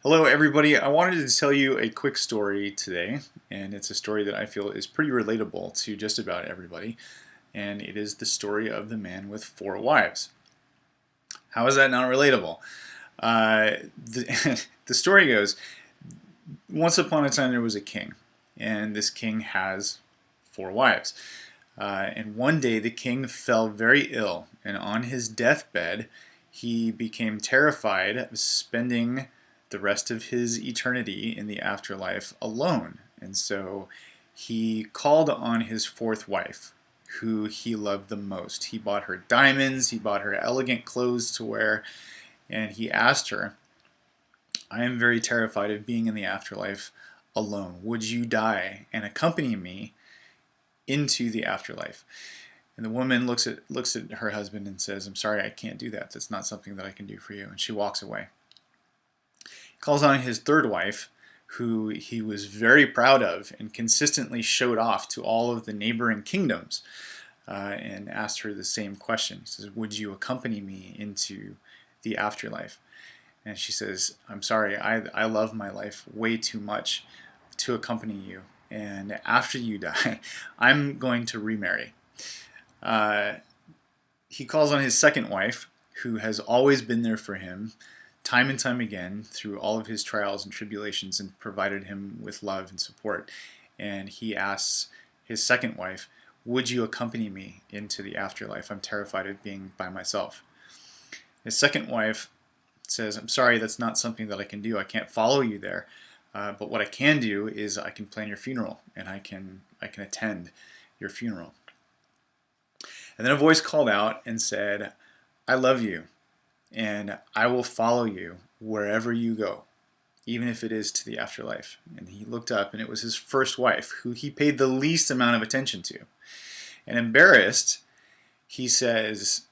Hello, everybody. I wanted to tell you a quick story today, and it's a story that I feel is pretty relatable to just about everybody, and it is the story of the man with four wives. How is that not relatable? The story goes, once upon a time there was a king, and this king has four wives. And one day the king fell very ill, and on his deathbed he became terrified of spending the rest of his eternity in the afterlife alone. And so he called on his fourth wife, who he loved the most. He bought her diamonds, he bought her elegant clothes to wear, and he asked her, I am very terrified of being in the afterlife alone. Would you die and accompany me into the afterlife? And the woman looks at her husband and says, I'm sorry, I can't do that. That's not something that I can do for you. And she walks away. He calls on his third wife, who he was very proud of and consistently showed off to all of the neighboring kingdoms, and asked her the same question. He says, would you accompany me into the afterlife? And she says, I'm sorry, I love my life way too much to accompany you. And after you die, I'm going to remarry. He calls on his second wife, who has always been there for him, time and time again, through all of his trials and tribulations, and provided him with love and support. And he asks his second wife, would you accompany me into the afterlife? I'm terrified of being by myself. His second wife says, I'm sorry, that's not something that I can do. I can't follow you there. But what I can do is I can plan your funeral, and I can attend your funeral. And then a voice called out and said, I love you, and I will follow you wherever you go, even if it is to the afterlife. And he looked up, and it was his first wife, who he paid the least amount of attention to. And embarrassed, he says,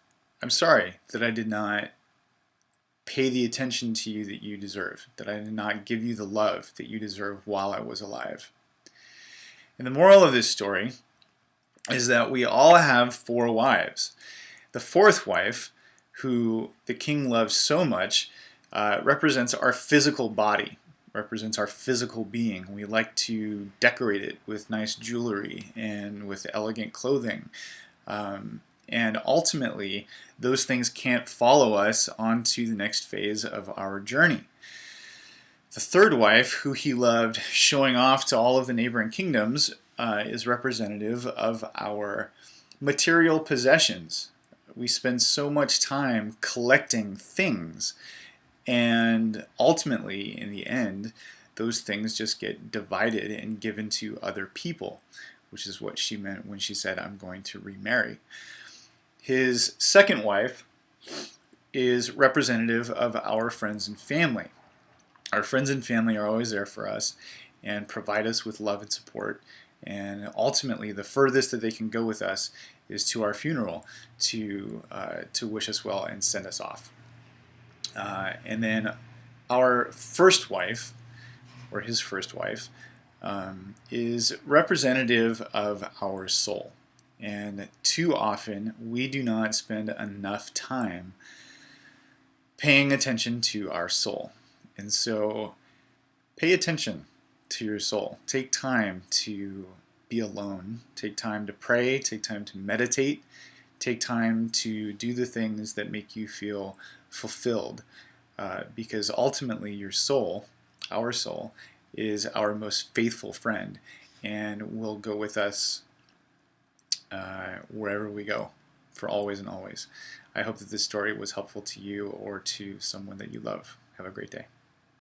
I'm sorry that I did not pay the attention to you that you deserve, that I did not give you the love that you deserve while I was alive. And the moral of this story is that we all have four wives. The fourth wife, who the king loves so much, represents our physical body, represents our physical being. We like to decorate it with nice jewelry and with elegant clothing. And ultimately, those things can't follow us onto the next phase of our journey. The third wife, who he loved showing off to all of the neighboring kingdoms, is representative of our material possessions. We spend so much time collecting things, and ultimately, in the end, those things just get divided and given to other people, which is what she meant when she said, I'm going to remarry. His second wife is representative of our friends and family. Our friends and family are always there for us and provide us with love and support. And ultimately, the furthest that they can go with us is to our funeral to wish us well and send us off. And then our first wife, or his first wife, is representative of our soul. And too often, we do not spend enough time paying attention to our soul. And so, pay attention to your soul. Take time to be alone. Take time to pray. Take time to meditate. Take time to do the things that make you feel fulfilled. Because ultimately, your soul, our soul, is our most faithful friend and will go with us wherever we go, for always and always. I hope that this story was helpful to you or to someone that you love. Have a great day.